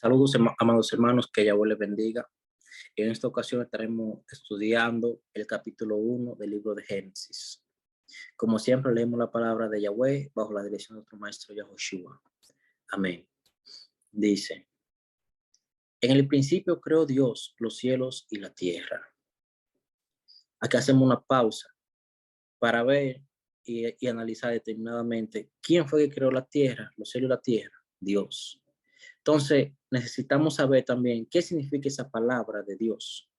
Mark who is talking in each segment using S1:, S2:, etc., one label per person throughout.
S1: Saludos, amados hermanos, que Yahweh les bendiga. En esta ocasión estaremos estudiando el capítulo 1 del libro de Génesis. Como siempre, leemos la palabra de Yahweh bajo la dirección de nuestro maestro Yahushua. Amén. Dice: en el principio creó Dios los cielos y la tierra. Aquí hacemos una pausa para ver y analizar determinadamente quién fue que creó la tierra, los cielos y la tierra. Dios. Entonces, necesitamos saber también qué significa esa palabra de Dios,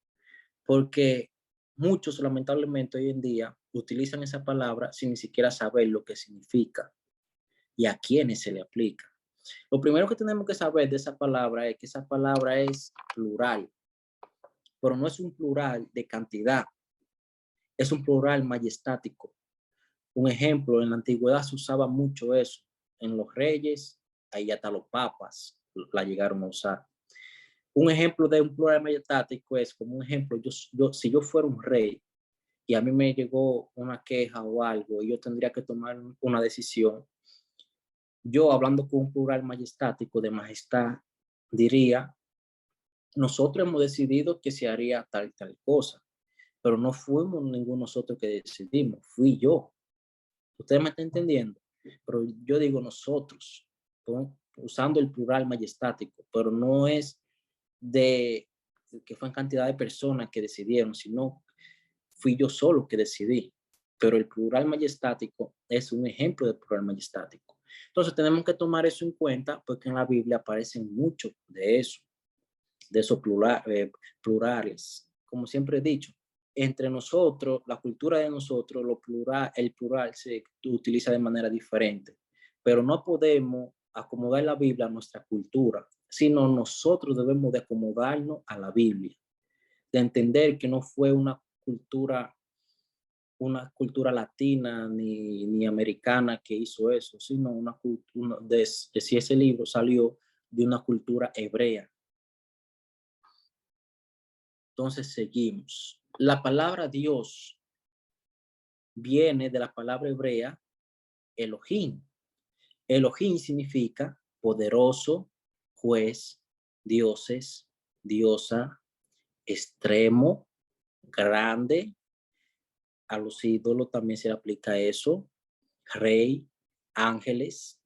S1: porque muchos lamentablemente hoy en día utilizan esa palabra sin ni siquiera saber lo que significa y a quiénes se le aplica. Lo primero que tenemos que saber de esa palabra es que esa palabra es plural, pero no es un plural de cantidad, es un plural majestático. Un ejemplo, en la antigüedad se usaba mucho eso, en los reyes, ahí hasta los papas la llegaron a usar. Un ejemplo de un plural majestático es como un ejemplo, si yo fuera un rey y a mí me llegó una queja o algo y yo tendría que tomar una decisión, yo hablando con un plural majestático de majestad diría: nosotros hemos decidido que se haría tal cosa, pero no fuimos ninguno nosotros que decidimos, fui yo. ¿Ustedes me están entendiendo? Pero yo digo nosotros, usando el plural majestático, pero no es de que fue en cantidad de personas que decidieron, sino fui yo solo que decidí. Pero el plural majestático es un ejemplo de plural majestático. Entonces tenemos que tomar eso en cuenta porque en la Biblia aparecen mucho de eso, de esos plurales. Como siempre he dicho, entre nosotros, la cultura de nosotros, el plural se utiliza de manera diferente, pero no podemos acomodar la Biblia a nuestra cultura, sino nosotros debemos de acomodarnos a la Biblia, de entender que no fue una cultura latina ni americana que hizo eso, sino una cultura de si ese libro salió de una cultura hebrea. Entonces seguimos. La palabra Dios viene de la palabra hebrea Elohim. Elohim significa poderoso, juez, dioses, diosa, extremo, grande. A los ídolos también se le aplica eso. Rey, ángeles.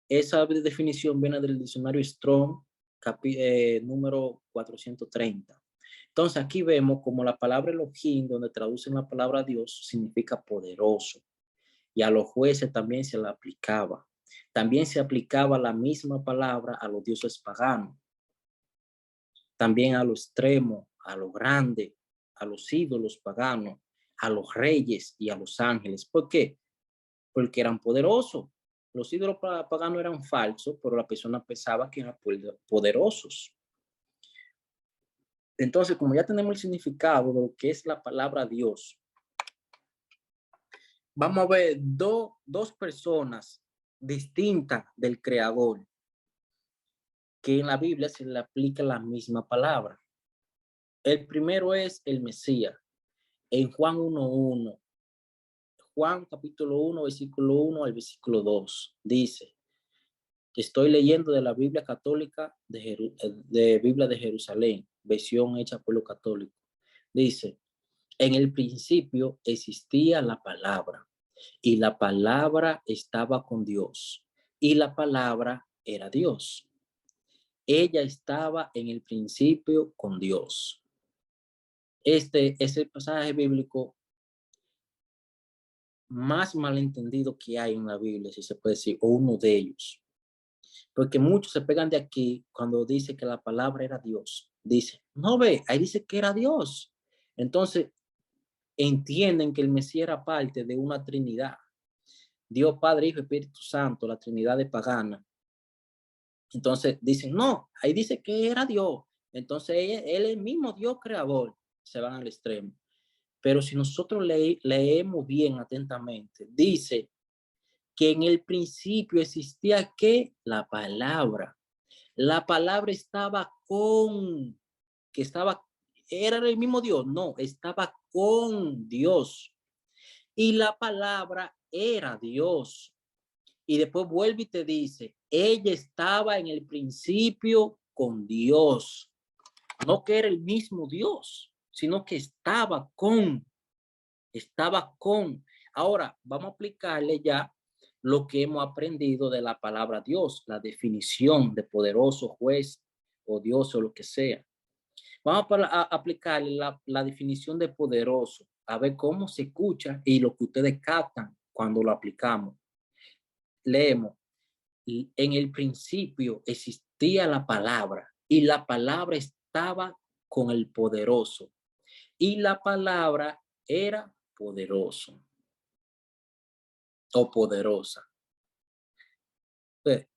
S1: Esa definición viene del diccionario Strong, número 430. Entonces aquí vemos como la palabra Elohim, donde traducen la palabra Dios, significa poderoso. Y a los jueces también se la aplicaba. También se aplicaba la misma palabra a los dioses paganos. También a lo extremo, a lo grande, a los ídolos paganos, a los reyes y a los ángeles. ¿Por qué? Porque eran poderosos. Los ídolos paganos eran falsos, pero la persona pensaba que eran poderosos. Entonces, como ya tenemos el significado de lo que es la palabra Dios, vamos a ver dos personas distintas del Creador, que en la Biblia se le aplica la misma palabra. El primero es el Mesías. En Juan 1:1, Juan capítulo 1, versículo 1 al versículo 2, dice: estoy leyendo de la Biblia católica de Biblia de Jerusalén, versión hecha por los católicos. Dice: en el principio existía la palabra, y la palabra estaba con Dios, y la palabra era Dios. Ella estaba en el principio con Dios. Ese pasaje bíblico más malentendido que hay en la Biblia, si se puede decir, o uno de ellos. Porque muchos se pegan de aquí cuando dice que la palabra era Dios. Dice, no ve, ahí dice que era Dios. Entonces, entienden que el Mesías era parte de una Trinidad. Dios Padre, Hijo y Espíritu Santo, la Trinidad de pagana. Entonces dicen, no, ahí dice que era Dios. Entonces él es el mismo Dios creador. Se van al extremo. Pero si nosotros leemos bien atentamente, dice que en el principio existía que la palabra. La palabra estaba era el mismo Dios. No, estaba con Dios. Y la palabra era Dios. Y después vuelve y te dice, ella estaba en el principio con Dios. No que era el mismo Dios, sino que estaba con. Ahora, vamos a aplicarle ya lo que hemos aprendido de la palabra Dios, la definición de poderoso, juez o Dios o lo que sea. Vamos a aplicarle la definición de poderoso, a ver cómo se escucha y lo que ustedes captan cuando lo aplicamos. Leemos, en el principio existía la palabra y la palabra estaba con el poderoso y la palabra era poderoso o poderosa. Entonces,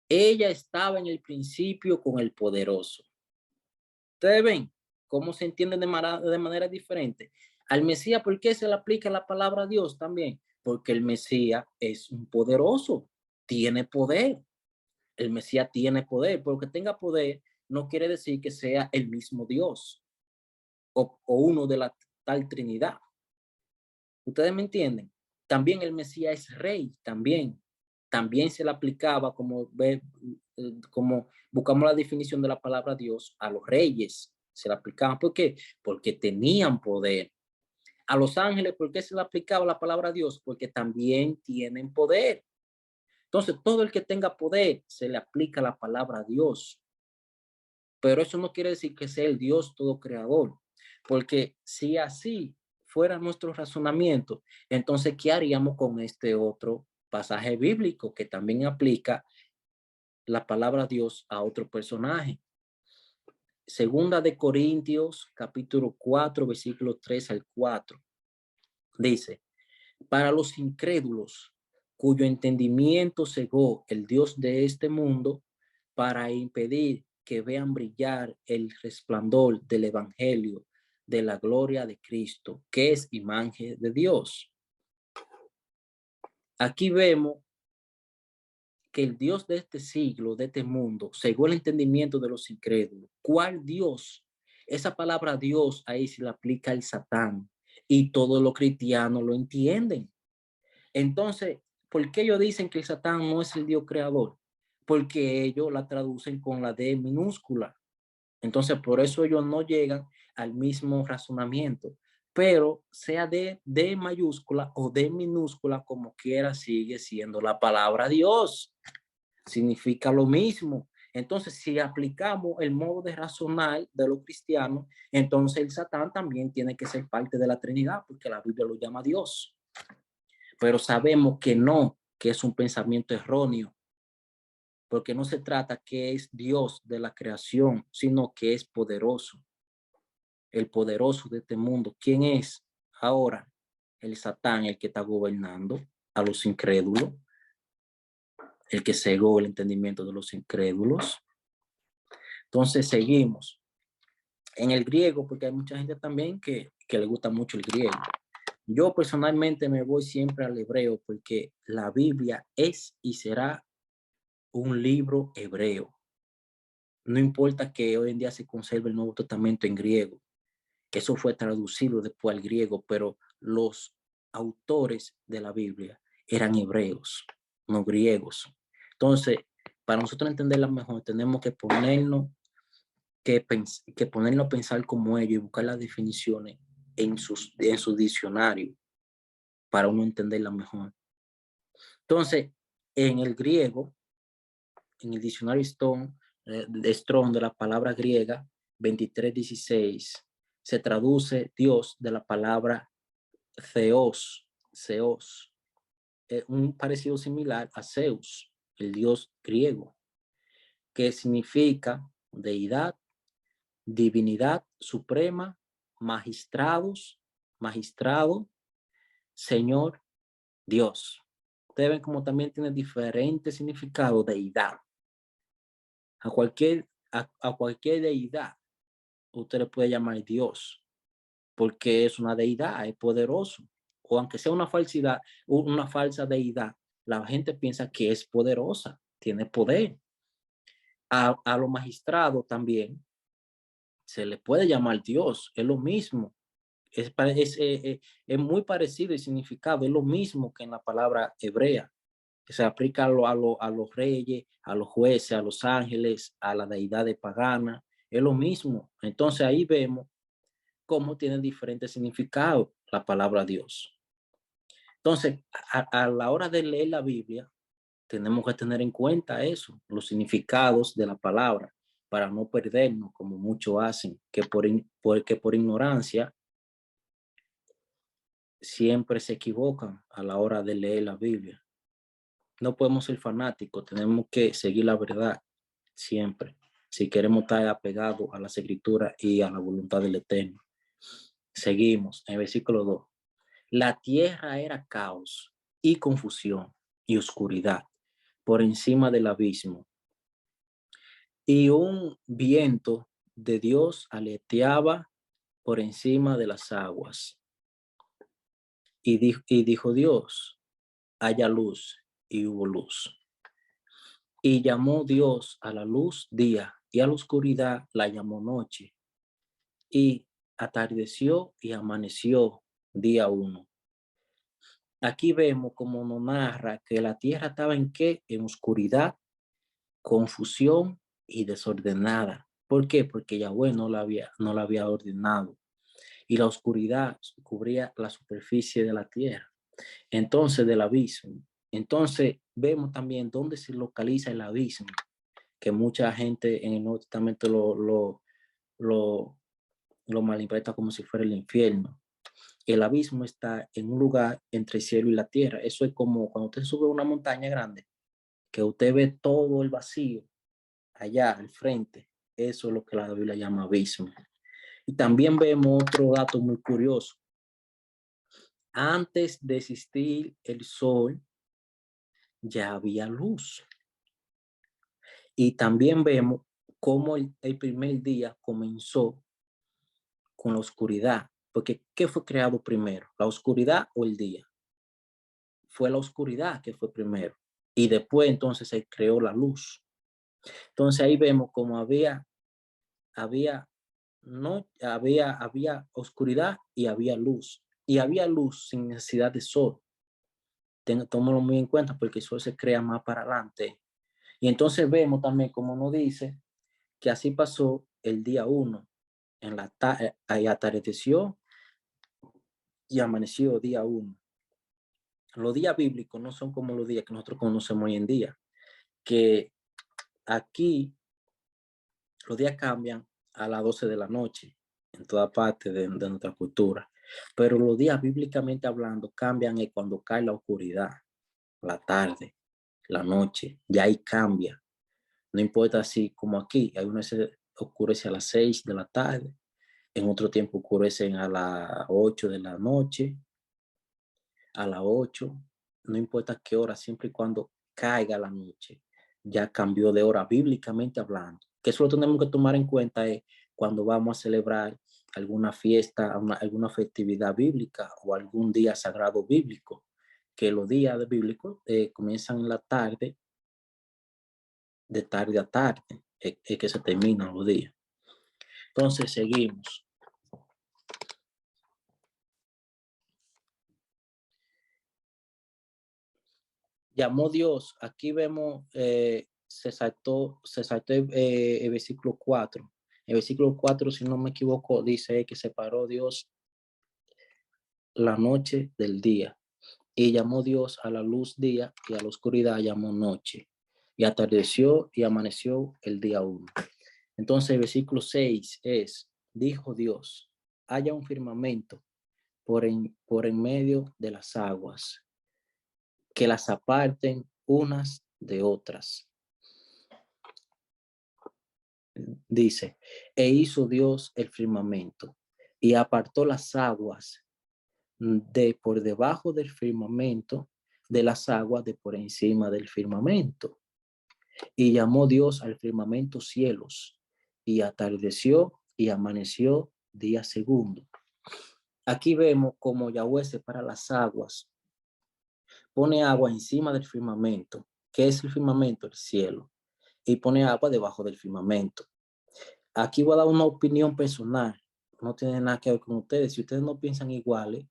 S1: ella estaba en el principio con el poderoso. Ustedes ven cómo se entiende de manera diferente. Al Mesías, ¿por qué se le aplica la palabra a Dios también? Porque el Mesías es un poderoso, tiene poder. El Mesías tiene poder, porque tenga poder no quiere decir que sea el mismo Dios o uno de la tal Trinidad. ¿Ustedes me entienden? También el Mesías es rey, también se le aplicaba, como buscamos la definición de la palabra Dios, a los reyes se le aplicaba. ¿Por qué? Porque tenían poder. A los ángeles, ¿por qué se le aplicaba la palabra Dios? Porque también tienen poder. Entonces, todo el que tenga poder se le aplica la palabra Dios. Pero eso no quiere decir que sea el Dios todo creador, porque si así fuera nuestro razonamiento, entonces, ¿qué haríamos con este otro pasaje bíblico que también aplica la palabra Dios a otro personaje? Segunda de Corintios, capítulo 4, versículo 3 al 4. Dice, para los incrédulos, cuyo entendimiento cegó el Dios de este mundo, para impedir que vean brillar el resplandor del evangelio de la gloria de Cristo, que es imagen de Dios. Aquí vemos que el Dios de este siglo, de este mundo, cegó el entendimiento de los incrédulos. ¿Cuál Dios? Esa palabra Dios ahí se la aplica al Satán y todos los cristianos lo entienden. Entonces, ¿por qué ellos dicen que el Satán no es el Dios creador? Porque ellos la traducen con la D minúscula. Entonces, por eso ellos no llegan al mismo razonamiento. Pero sea D mayúscula o D minúscula, como quiera, sigue siendo la palabra Dios. Significa lo mismo. Entonces, si aplicamos el modo de razonar de los cristianos, entonces el Satán también tiene que ser parte de la Trinidad, porque la Biblia lo llama Dios. Pero sabemos que no, que es un pensamiento erróneo, porque no se trata que es Dios de la creación, sino que es poderoso, el poderoso de este mundo. ¿Quién es ahora? El Satán, el que está gobernando a los incrédulos, el que cegó el entendimiento de los incrédulos. Entonces seguimos. En el griego, porque hay mucha gente también que le gusta mucho el griego. Yo personalmente me voy siempre al hebreo porque la Biblia es y será un libro hebreo. No importa que hoy en día se conserve el Nuevo Testamento en griego. Eso fue traducido después al griego, pero los autores de la Biblia eran hebreos, no griegos. Entonces, para nosotros entenderla mejor, tenemos que ponernos a pensar como ellos y buscar las definiciones en su diccionario para uno entenderla mejor. Entonces, en el griego, en el diccionario Strong de la palabra griega 2316, se traduce Dios de la palabra Theos, un parecido similar a Zeus, el dios griego, que significa deidad, divinidad suprema, magistrado, Señor, Dios. Ustedes ven como también tiene diferentes significados, deidad. A cualquier deidad usted le puede llamar Dios, porque es una deidad, es poderoso. O aunque sea una falsa deidad, la gente piensa que es poderosa, tiene poder. A los magistrados también se le puede llamar Dios, es lo mismo. Es muy parecido el significado, es lo mismo que en la palabra hebrea. Se aplica a los reyes, a los jueces, a los ángeles, a la deidad pagana. Es lo mismo. Entonces ahí vemos cómo tiene diferentes significados la palabra Dios. Entonces, a la hora de leer la Biblia, tenemos que tener en cuenta eso, los significados de la palabra, para no perdernos como muchos hacen, que por ignorancia siempre se equivocan a la hora de leer la Biblia. No podemos ser fanáticos, tenemos que seguir la verdad siempre, si queremos estar apegados a las escrituras y a la voluntad del Eterno. Seguimos en el versículo 2. La tierra era caos y confusión y oscuridad por encima del abismo, y un viento de Dios aleteaba por encima de las aguas. Y dijo Dios, haya luz, y hubo luz. Y llamó Dios a la luz día, y a la oscuridad la llamó noche. Y atardeció y amaneció día 1. Aquí vemos como nos narra que la tierra estaba en qué? En oscuridad, confusión y desordenada. ¿Por qué? Porque Yahweh no la había ordenado. Y la oscuridad cubría la superficie de la tierra. Entonces, del abismo. Entonces, vemos también dónde se localiza el abismo, que mucha gente en el Nuevo Testamento lo, lo malinterpreta como si fuera el infierno. El abismo está en un lugar entre el cielo y la tierra. Eso es como cuando usted sube una montaña grande, que usted ve todo el vacío allá al frente. Eso es lo que la Biblia llama abismo. Y también vemos otro dato muy curioso. Antes de existir el sol, ya había luz. Y también vemos cómo el primer día comenzó con la oscuridad. Porque, ¿qué fue creado primero? ¿La oscuridad o el día? Fue la oscuridad que fue primero. Y después entonces se creó la luz. Entonces ahí vemos como había, no, había oscuridad y había luz. Y había luz sin necesidad de sol. Tómalo muy en cuenta porque el sol se crea más para adelante. Y entonces vemos también, como nos dice, que así pasó el día 1. Ahí atardeció y amaneció día 1. Los días bíblicos no son como los días que nosotros conocemos hoy en día, que aquí los días cambian a las 12 de la noche en toda parte de nuestra cultura, pero los días bíblicamente hablando cambian cuando cae la oscuridad, la tarde, la noche, ya ahí cambia. No importa así como aquí, hay una se oscurece a las 6 de la tarde, en otro tiempo oscurecen a las 8 de la noche, a las 8, no importa qué hora, siempre y cuando caiga la noche, ya cambió de hora bíblicamente hablando. Que eso lo tenemos que tomar en cuenta cuando vamos a celebrar alguna fiesta, alguna festividad bíblica o algún día sagrado bíblico, que los días bíblicos comienzan en la tarde, de tarde a tarde, es que se terminan los días. Entonces seguimos. Llamó Dios, aquí vemos, se saltó el versículo 4. El versículo 4, si no me equivoco, dice que separó Dios la noche del día. Y llamó Dios a la luz día y a la oscuridad llamó noche. Y atardeció y amaneció el día 1. Entonces el versículo 6 es, dijo Dios, haya un firmamento por en medio de las aguas, que las aparten unas de otras. Dice, e hizo Dios el firmamento y apartó las aguas de por debajo del firmamento de las aguas de por encima del firmamento. Y llamó Dios al firmamento cielos, y atardeció y amaneció día segundo. Aquí vemos como Yahweh separa las aguas, pone agua encima del firmamento. ¿Qué es el firmamento? El cielo. Y pone agua debajo del firmamento. Aquí voy a dar una opinión personal, no tiene nada que ver con ustedes. Si ustedes no piensan iguales,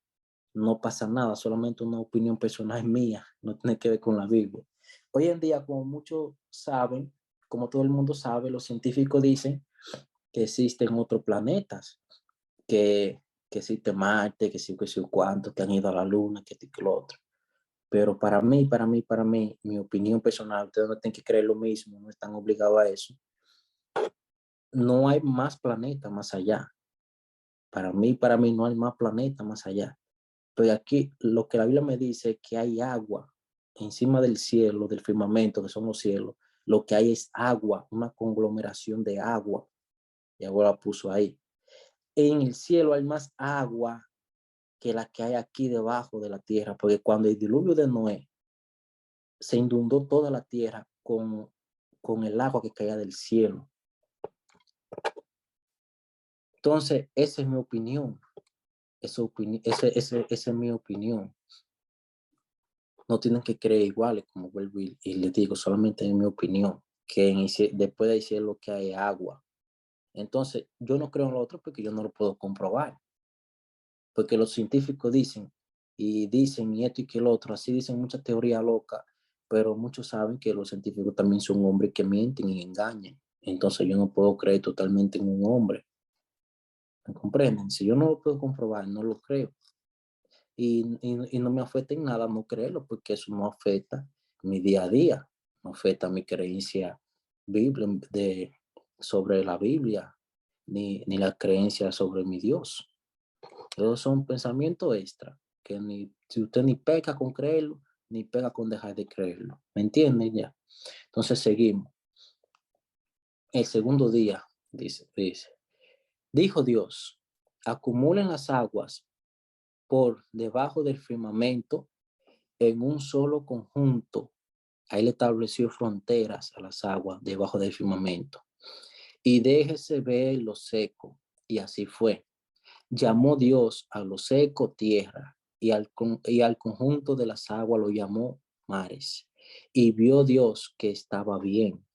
S1: no pasa nada, solamente una opinión personal mía, no tiene que ver con la Biblia. Hoy en día, como muchos saben, como todo el mundo sabe, los científicos dicen que existen otros planetas, que, que existe Marte, que sí, cuánto, que han ido a la Luna, que lo otro. Pero para mí, mi opinión personal, ustedes no tienen que creer lo mismo, no están obligados a eso. No hay más planeta más allá. Para mí no hay más planeta más allá. Pero aquí lo que la Biblia me dice es que hay agua encima del cielo, del firmamento, que son los cielos. Lo que hay es agua, una conglomeración de agua. Y ahora la puso ahí. En el cielo hay más agua que la que hay aquí debajo de la tierra, porque cuando el diluvio de Noé se inundó toda la tierra con el agua que caía del cielo. Entonces, esa es mi opinión. Esa es mi opinión. No tienen que creer iguales, como vuelvo y les digo, solamente es mi opinión, que después del cielo que hay agua. Entonces, yo no creo en lo otro porque yo no lo puedo comprobar. Porque los científicos dicen, y esto y que lo otro, así dicen muchas teorías locas, pero muchos saben que los científicos también son hombres que mienten y engañan. Entonces yo no puedo creer totalmente en un hombre. ¿Me comprenden? Si yo no lo puedo comprobar, no lo creo. Y no me afecta en nada no creerlo, porque eso no afecta mi día a día, no afecta mi creencia sobre la Biblia, ni la creencia sobre mi Dios. Esos son pensamientos extra, que si usted ni peca con creerlo, ni pega con dejar de creerlo. ¿Me entienden ya? Entonces seguimos. El segundo día, dice, dijo Dios, acumulen las aguas por debajo del firmamento en un solo conjunto. Ahí le estableció fronteras a las aguas debajo del firmamento. Y déjese ver lo seco. Y así fue. Llamó Dios a lo seco tierra y al conjunto de las aguas lo llamó mares. Y vio Dios que estaba bien.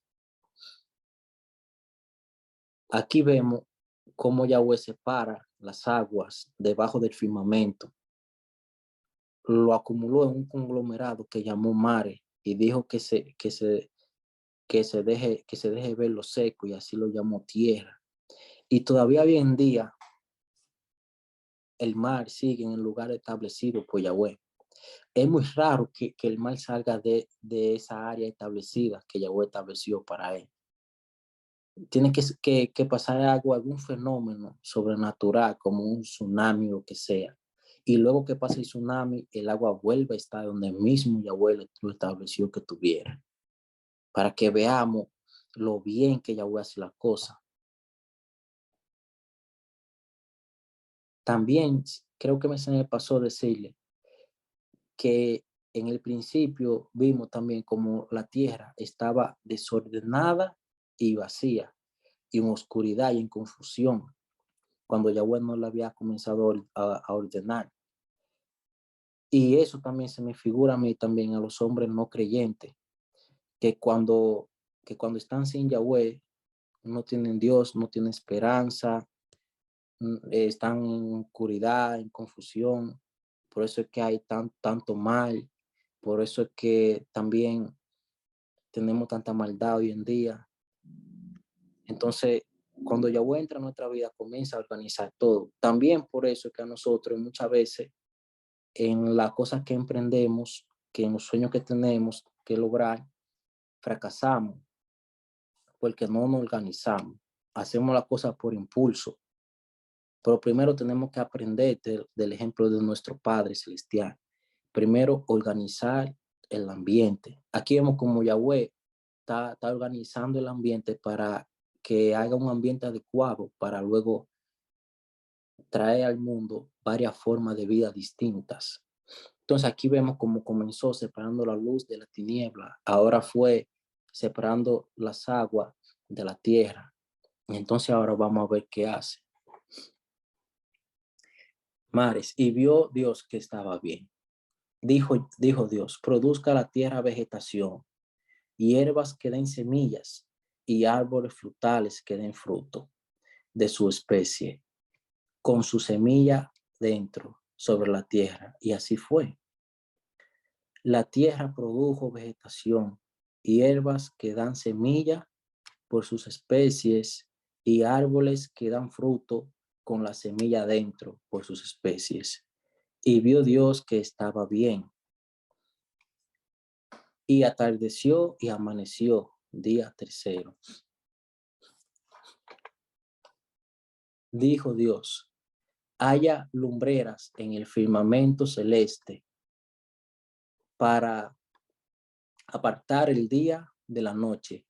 S1: Aquí vemos cómo Yahweh separa las aguas debajo del firmamento. Lo acumuló en un conglomerado que llamó mares y dijo que se deje ver lo seco y así lo llamó tierra. Y todavía hoy en día el mar sigue en el lugar establecido por Yahweh. Es muy raro que el mar salga de esa área establecida que Yahweh estableció para él. Tiene que pasar algún fenómeno sobrenatural como un tsunami o que sea. Y luego que pase el tsunami, el agua vuelve a estar donde mismo Yahweh lo estableció que tuviera. Para que veamos lo bien que Yahweh hace las cosas. También creo que se me pasó decirle que en el principio vimos también como la tierra estaba desordenada y vacía, y en oscuridad y en confusión, cuando Yahweh no la había comenzado a ordenar. Y eso también se me figura a mí también a los hombres no creyentes, que cuando, están sin Yahweh, no tienen Dios, no tienen esperanza, están en oscuridad, en confusión. Por eso es que hay tanto mal, por eso es que también tenemos tanta maldad hoy en día. Entonces, cuando Yahweh entra en nuestra vida, comienza a organizar todo. También por eso es que a nosotros muchas veces en las cosas que emprendemos, que en los sueños que tenemos que lograr, fracasamos porque no nos organizamos. Hacemos las cosas por impulso. Pero primero tenemos que aprender del ejemplo de nuestro Padre Celestial. Primero, organizar el ambiente. Aquí vemos como Yahweh está organizando el ambiente para que haga un ambiente adecuado para luego traer al mundo varias formas de vida distintas. Entonces aquí vemos cómo comenzó separando la luz de la tiniebla. Ahora fue separando las aguas de la tierra. Entonces ahora vamos a ver qué hace. Mares, y vio Dios que estaba bien. Dijo Dios, produzca la tierra vegetación, hierbas que den semillas y árboles frutales que den fruto de su especie, con su semilla dentro, sobre la tierra. Y así fue. La tierra produjo vegetación, hierbas que dan semilla por sus especies y árboles que dan fruto con la semilla dentro por sus especies. Y vio Dios que estaba bien. Y atardeció y amaneció, día tercero. Dijo Dios: haya lumbreras en el firmamento celeste para apartar el día de la noche,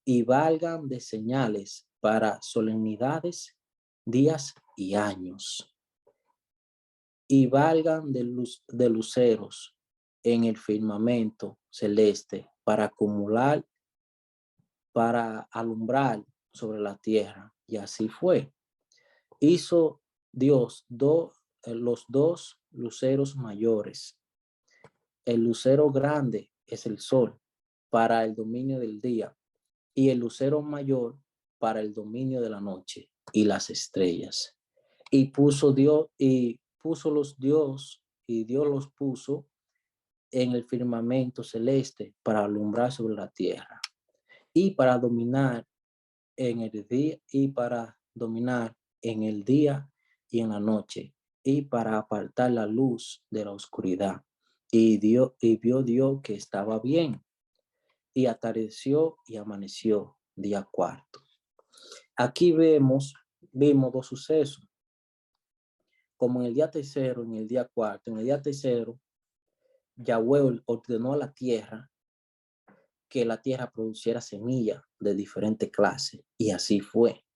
S1: y valgan de señales para solemnidades, días y años, y valgan de luceros en el firmamento celeste para acumular, para alumbrar sobre la tierra. Y así fue. Hizo Dios los dos luceros mayores. El lucero grande es el sol para el dominio del día, y el lucero mayor para el dominio de la noche, y las estrellas. Y puso Dios, y Dios los puso en el firmamento celeste para alumbrar sobre la tierra, y para dominar en el día, y para dominar en el día y en la noche, y para apartar la luz de la oscuridad. Y vio Dios que estaba bien. Y atardeció y amaneció, día cuarto. Aquí vimos dos sucesos, como en el día tercero, en el día cuarto. En el día tercero, Yahweh ordenó a la tierra que la tierra produciera semillas de diferente clase, y así fue.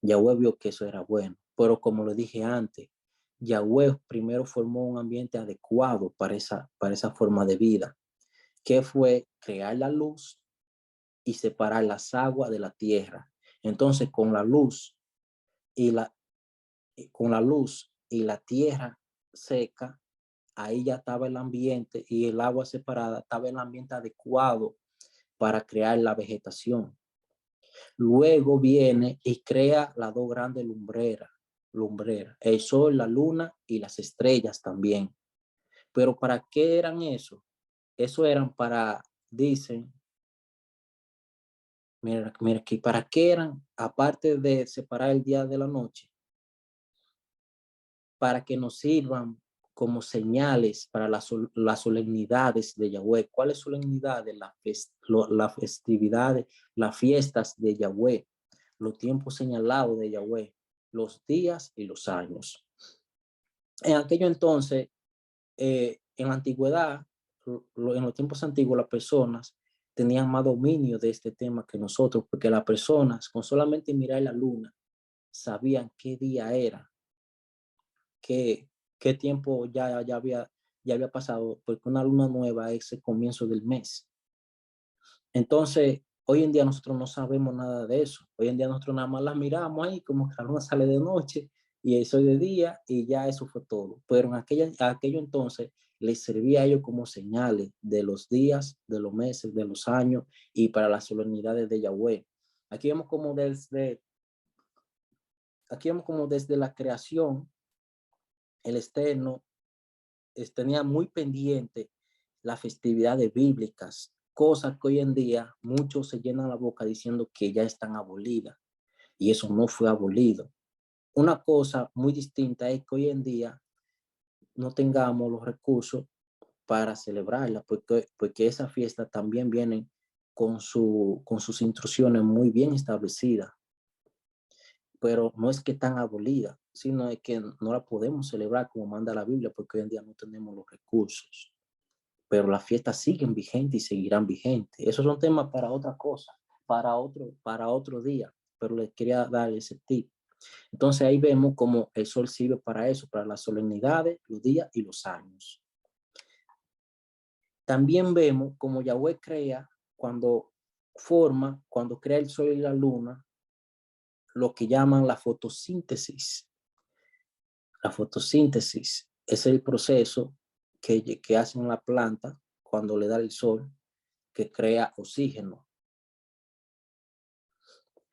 S1: Yahweh vio que eso era bueno, pero como lo dije antes, Yahweh primero formó un ambiente adecuado para esa forma de vida, que fue crear la luz y separar las aguas de la tierra. Entonces, y la, con la luz y la tierra seca, ahí ya estaba el ambiente, y el agua separada, estaba el ambiente adecuado para crear la vegetación. Luego viene y crea las dos grandes lumbreras, el sol, la luna y las estrellas también. Pero ¿para qué eran eso? Eso eran para, dicen, mira que para qué eran, aparte de separar el día de la noche, para que nos sirvan como señales para las solemnidades de Yahweh. ¿Cuáles solemnidades? Las festividades, las fiestas de Yahweh, los tiempos señalados de Yahweh, los días y los años. En aquello entonces, en la antigüedad, en los tiempos antiguos, las personas tenían más dominio de este tema que nosotros, porque las personas, con solamente mirar la luna, sabían qué día era, qué, qué tiempo ya había pasado, porque una luna nueva es el comienzo del mes. Entonces, hoy en día nosotros no sabemos nada de eso. Hoy en día nosotros nada más la miramos ahí, como que la luna sale de noche y eso de día, y ya eso fue todo. Pero en aquello entonces les servía a ellos como señales de los días, de los meses, de los años, y para las solemnidades de Yahweh. Aquí vemos como desde la creación, el externo tenía muy pendiente las festividades bíblicas, cosas que hoy en día muchos se llenan la boca diciendo que ya están abolidas, y eso no fue abolido. Una cosa muy distinta es que hoy en día no tengamos los recursos para celebrarla, porque esa fiesta también viene con sus instrucciones muy bien establecidas, pero no es que están abolidas, sino es que no la podemos celebrar como manda la Biblia, porque hoy en día no tenemos los recursos. Pero las fiestas siguen vigentes y seguirán vigentes. Esos son temas para otra cosa, para otro día, pero les quería dar ese tip. Entonces ahí vemos cómo el sol sirve para eso, para las solemnidades, los días y los años. También vemos cómo Yahweh crea, cuando crea el sol y la luna, lo que llaman la fotosíntesis. La fotosíntesis es el proceso que hacen la planta cuando le da el sol, que crea oxígeno.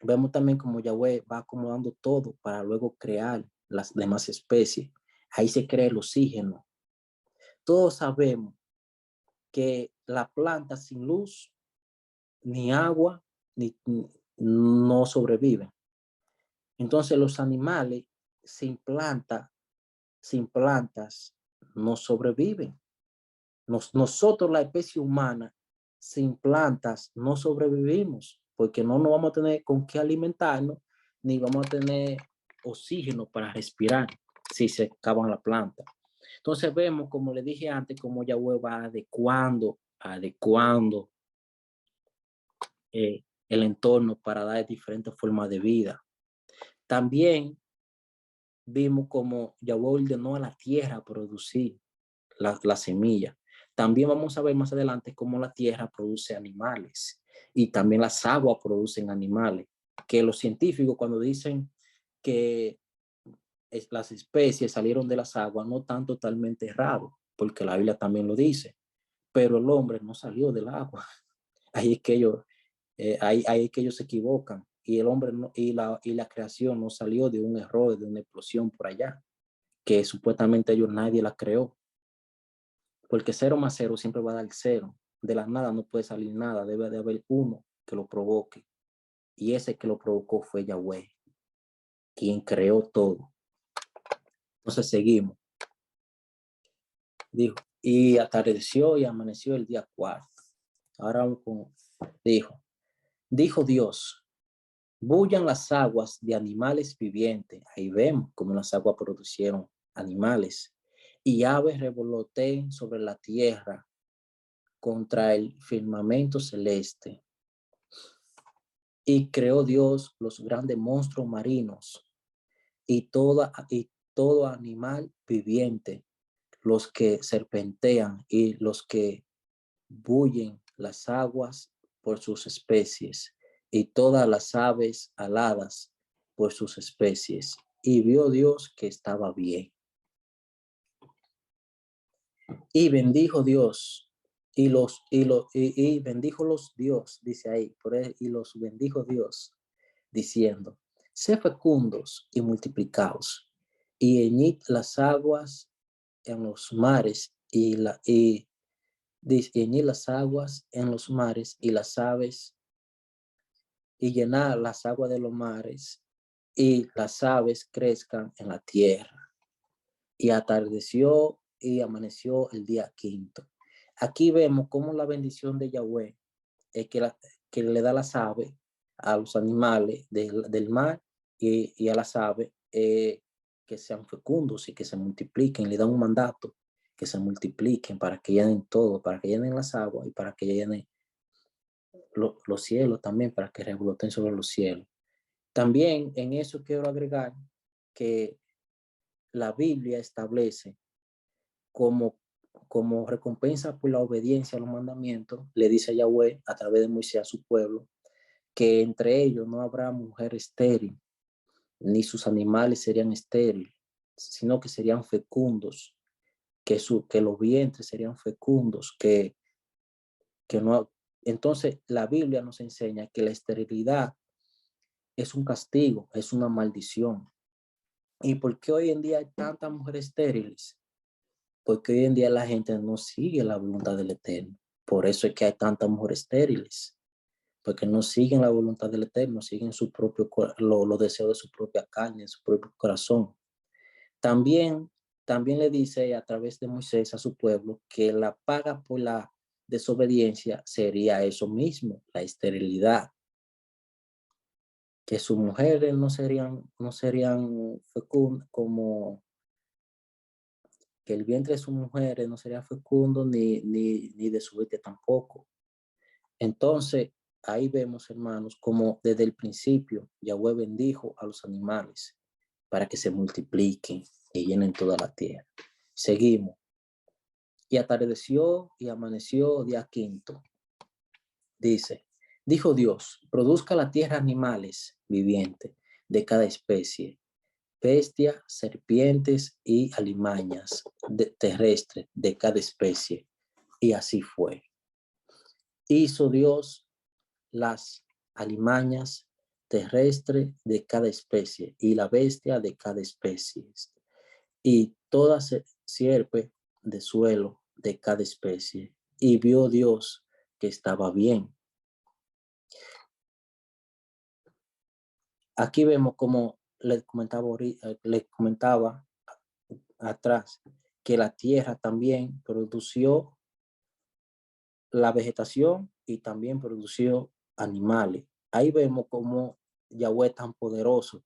S1: Vemos también como Yahweh va acomodando todo para luego crear las demás especies. Ahí se crea el oxígeno. Todos sabemos que la planta sin luz, ni agua, no sobreviven. Entonces los animales sin plantas, no sobreviven. Nosotros, la especie humana, sin plantas no sobrevivimos, porque no nos vamos a tener con qué alimentarnos, ni vamos a tener oxígeno para respirar si se acaban la planta. Entonces vemos, como le dije antes, cómo Yahweh va adecuando el entorno para dar diferentes formas de vida. También vimos cómo Yahweh ordenó a la tierra producir la semilla. También vamos a ver más adelante cómo la tierra produce animales y también las aguas producen animales, que los científicos cuando dicen que las especies salieron de las aguas no están totalmente errados, porque la Biblia también lo dice, pero el hombre no salió del agua. Ahí es que ellos se equivocan y el hombre no, y la creación no salió de un error, de una explosión por allá, que supuestamente nadie la creó. Porque 0 más 0 siempre va a dar 0. De la nada no puede salir nada. Debe de haber uno que lo provoque. Y ese que lo provocó fue Yahweh, quien creó todo. Entonces seguimos. Dijo, y atardeció y amaneció el día 4. Ahora dijo Dios, bullan las aguas de animales vivientes. Ahí vemos cómo las aguas producieron animales. Y aves revoloteen sobre la tierra contra el firmamento celeste. Y creó Dios los grandes monstruos marinos y todo animal viviente, los que serpentean y los que bullen las aguas por sus especies, y todas las aves aladas por sus especies. Y vio Dios que estaba bien. Y bendijo Dios, y bendijo los Dios, dice ahí, por él, y los bendijo Dios, diciendo, sé fecundos y multiplicaos, y heñid las aguas en los mares, y heñid las aguas en los mares, y las aves, y llenad las aguas de los mares, y las aves crezcan en la tierra. Y atardeció y amaneció el día 5. Aquí vemos cómo la bendición de Yahweh es que le da las aves a los animales del mar y a las aves que sean fecundos y que se multipliquen. Le da un mandato que se multipliquen para que llenen todo, para que llenen las aguas y para que llenen los cielos también, para que revoloten sobre los cielos. También en eso quiero agregar que la Biblia establece como recompensa por la obediencia a los mandamientos, le dice a Yahweh a través de Moisés a su pueblo, que entre ellos no habrá mujer estéril, ni sus animales serían estériles, sino que serían fecundos, que los vientres serían fecundos, que no. Entonces la Biblia nos enseña que la esterilidad es un castigo, es una maldición. ¿Y por qué hoy en día hay tantas mujeres estériles? Porque hoy en día la gente no sigue la voluntad del Eterno. Por eso es que hay tantas mujeres estériles, porque no siguen la voluntad del Eterno, siguen los deseos de su propia carne, de su propio corazón. También le dice a través de Moisés a su pueblo que la paga por la desobediencia sería eso mismo, la esterilidad, que sus mujeres no serían fecundas, como que el vientre de sus mujeres no sería fecundo ni de su vientre tampoco. Entonces, ahí vemos, hermanos, como desde el principio Yahweh bendijo a los animales para que se multipliquen y llenen toda la tierra. Seguimos. Y atardeció y amaneció día 5. Dice, dijo Dios, produzca la tierra animales vivientes de cada especie, bestias, serpientes y alimañas terrestres de cada especie. Y así fue. Hizo Dios las alimañas terrestres de cada especie y la bestia de cada especie. Y toda sierpe de suelo de cada especie. Y vio Dios que estaba bien. Aquí vemos como les comentaba atrás, que la tierra también produció la vegetación y también produció animales. Ahí vemos como Yahweh es tan poderoso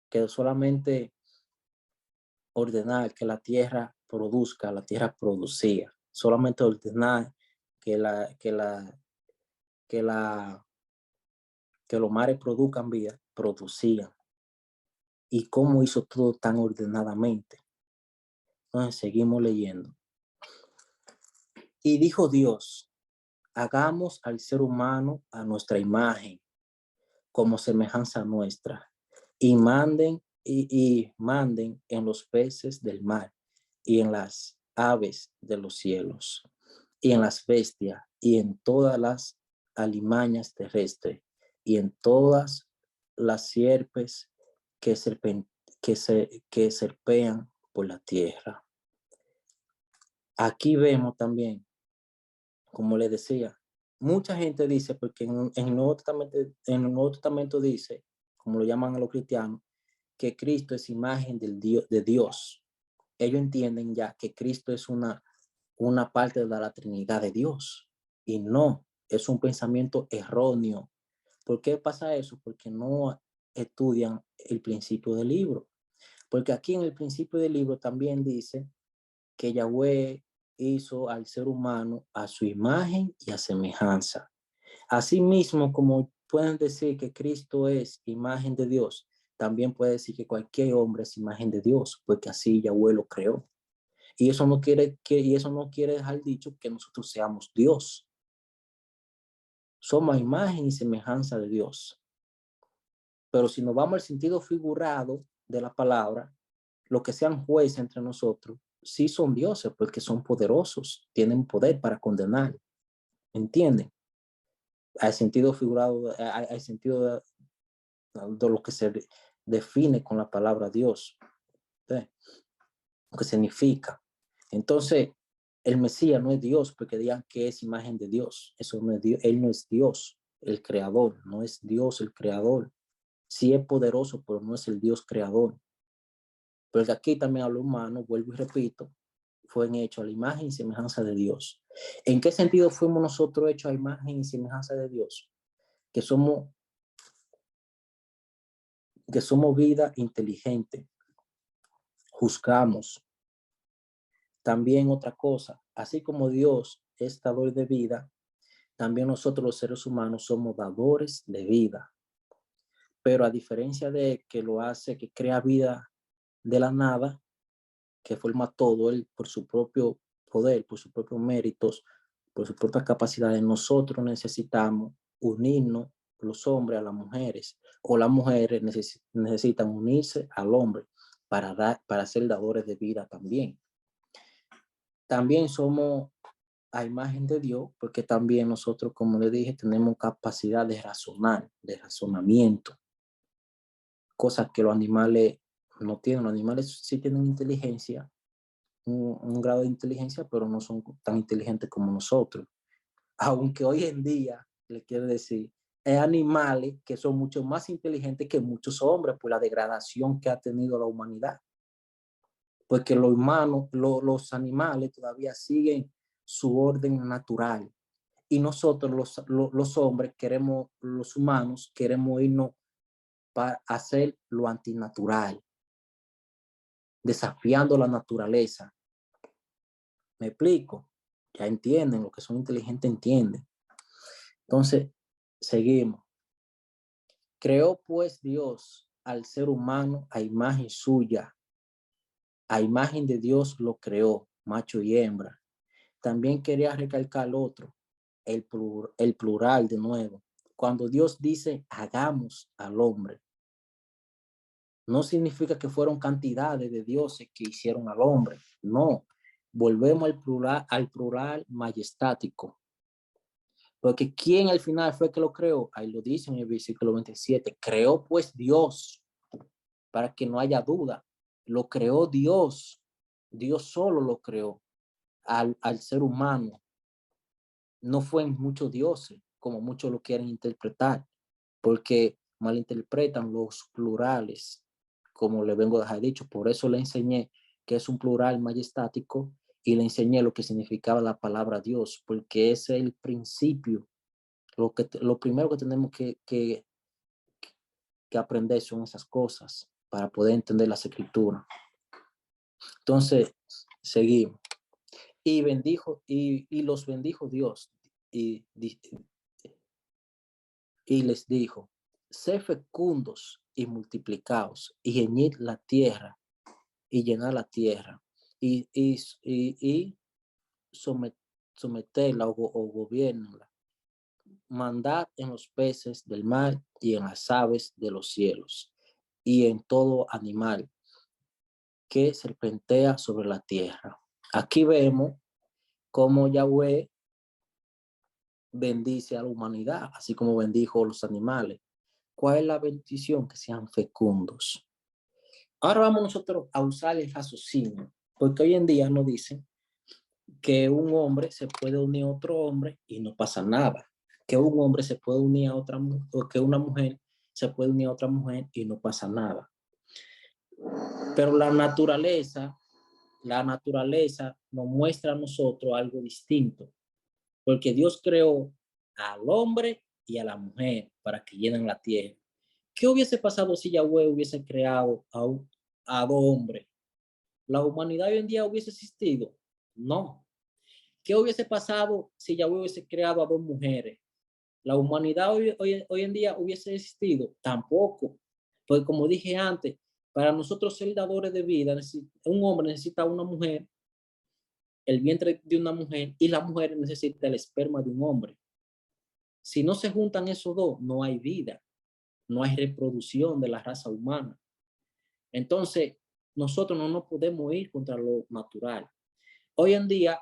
S1: que solamente ordenar que la tierra produzca, la tierra producía. Solamente ordenar que que los mares produzcan vida, producían. Y cómo hizo todo tan ordenadamente. Entonces seguimos leyendo. Y dijo Dios, hagamos al ser humano a nuestra imagen, como semejanza nuestra, y manden en los peces del mar, y en las aves de los cielos, y en las bestias, y en todas las alimañas terrestres, y en todas las sierpes que serpean por la tierra. Aquí vemos también, como le decía, mucha gente dice, porque en el Nuevo Testamento dice, como lo llaman a los cristianos, que Cristo es imagen de Dios. Ellos entienden ya que Cristo es una parte de la Trinidad de Dios. Y no, es un pensamiento erróneo. ¿Por qué pasa eso? Porque no estudian el principio del libro. Porque aquí en el principio del libro también dice que Yahweh hizo al ser humano a su imagen y a semejanza. Asimismo, como pueden decir que Cristo es imagen de Dios, también puede decir que cualquier hombre es imagen de Dios, porque así Yahweh lo creó. Y eso no quiere dejar dicho que nosotros seamos Dios. Somos imagen y semejanza de Dios. Pero si nos vamos al sentido figurado de la palabra, los que sean jueces entre nosotros, sí son dioses porque son poderosos, tienen poder para condenar. ¿Entienden? Al sentido figurado, al sentido de lo que se define con la palabra Dios, ¿sí? Lo que significa. Entonces, el Mesías no es Dios porque digan que es imagen de Dios. Eso no es Dios. Él no es Dios, el creador. No es Dios el creador. Sí es poderoso, pero no es el Dios creador. Porque aquí también hablo humano, vuelvo y repito, fue hecho a la imagen y semejanza de Dios. ¿En qué sentido fuimos nosotros hechos a imagen y semejanza de Dios? Que somos vida inteligente, juzgamos. También otra cosa, así como Dios es dador de vida, también nosotros los seres humanos somos dadores de vida. Pero a diferencia de que lo hace, que crea vida de la nada, que forma todo él por su propio poder, por sus propios méritos, por sus propias capacidades, nosotros necesitamos unirnos, los hombres a las mujeres, o las mujeres necesitan unirse al hombre para ser dadores de vida también. También somos a imagen de Dios, porque también nosotros, como le dije, tenemos capacidad de razonar, de razonamiento, cosas que los animales no tienen. Los animales sí tienen inteligencia, un grado de inteligencia, pero no son tan inteligentes como nosotros. Aunque hoy en día, le quiero decir, hay animales que son mucho más inteligentes que muchos hombres por la degradación que ha tenido la humanidad. Porque los humanos, animales todavía siguen su orden natural. Y nosotros, los hombres, los humanos, queremos irnos para hacer lo antinatural, desafiando la naturaleza. ¿Me explico? Ya entienden, lo que son inteligentes entienden. Entonces, seguimos. Creó pues Dios al ser humano a imagen suya. A imagen de Dios lo creó, macho y hembra. También quería recalcar otro, el plural de nuevo. Cuando Dios dice hagamos al hombre, no significa que fueron cantidades de dioses que hicieron al hombre. No, volvemos al plural majestático. Porque ¿quién al final fue que lo creó? Ahí lo dice en el versículo 27. Creó pues Dios, para que no haya duda. Lo creó Dios. Dios solo lo creó al ser humano. No fue en muchos dioses, como muchos lo quieren interpretar, porque malinterpretan los plurales, como le vengo a dejar dicho. Por eso le enseñé que es un plural majestático y le enseñé lo que significaba la palabra Dios, porque es el principio. Lo primero que tenemos que aprender son esas cosas para poder entender las escrituras. Entonces, seguimos. Y los bendijo Dios y, y les dijo, sé fecundos y multiplicaos y llenad la tierra y llenar la tierra y someterla o gobernarla. Mandad en los peces del mar y en las aves de los cielos y en todo animal que serpentea sobre la tierra. Aquí vemos cómo Yahweh bendice a la humanidad, así como bendijo a los animales. ¿Cuál es la bendición? Que sean fecundos. Ahora vamos nosotros a usar el raciocinio, porque hoy en día nos dicen que un hombre se puede unir a otro hombre y no pasa nada, que un hombre se puede unir a otra mujer, o que una mujer se puede unir a otra mujer y no pasa nada. Pero la naturaleza nos muestra a nosotros algo distinto, porque Dios creó al hombre y a la mujer para que llenen la tierra. ¿Qué hubiese pasado si Yahweh hubiese creado a dos hombres? ¿La humanidad hoy en día hubiese existido? No. ¿Qué hubiese pasado si Yahweh hubiese creado a dos mujeres? ¿La humanidad hoy en día hubiese existido? Tampoco. Porque como dije antes, para nosotros ser dadores de vida, un hombre necesita una mujer, el vientre de una mujer, y la mujer necesita el esperma de un hombre. Si no se juntan esos dos, no hay vida, no hay reproducción de la raza humana. Entonces, nosotros no nos podemos ir contra lo natural. Hoy en día,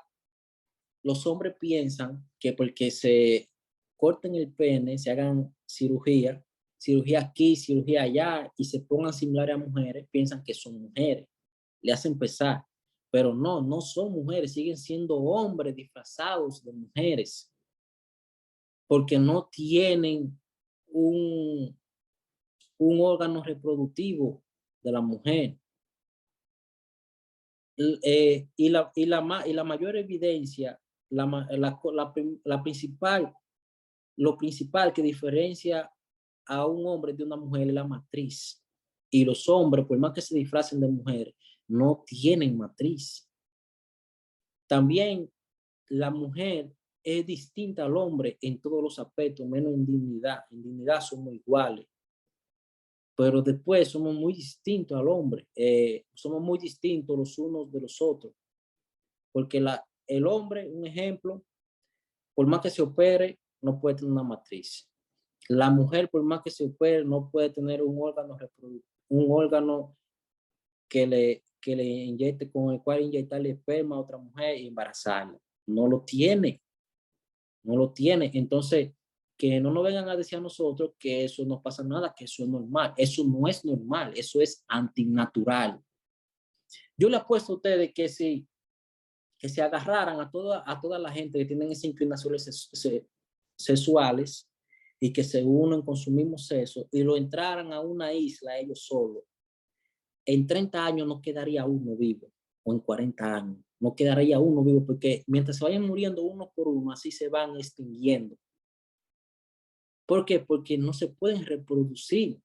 S1: los hombres piensan que porque se corten el pene, se hagan cirugía aquí, cirugía allá, y se pongan similares a mujeres, piensan que son mujeres. Le hacen pesar. Pero no, no son mujeres, siguen siendo hombres disfrazados de mujeres, porque no tienen un, un órgano reproductivo de la mujer. Y la mayor evidencia, la principal, lo principal que diferencia a un hombre de una mujer es la matriz. Y los hombres, por más que se disfracen de mujeres, no tienen matriz. También la mujer es distinta al hombre en todos los aspectos, menos en dignidad. En dignidad somos iguales, pero después somos muy distintos al hombre. Somos muy distintos los unos de los otros. Porque el hombre, un ejemplo, por más que se opere, no puede tener una matriz. La mujer, por más que se opere, no puede tener un órgano que le inyecte, con el cual inyectarle esperma a otra mujer y embarazarla. No lo tiene, no lo tiene. Entonces, que no nos vengan a decir a nosotros que eso no pasa nada, que eso es normal. Eso no es normal, eso es antinatural. Yo le apuesto a ustedes que se agarraran a toda la gente que tienen esas inclinaciones sexuales y que se unen con su mismo sexo y lo entraran a una isla ellos solos, en 30 años no quedaría uno vivo, o en 40 años no quedaría uno vivo, porque mientras se vayan muriendo uno por uno, así se van extinguiendo. ¿Por qué? Porque no se pueden reproducir.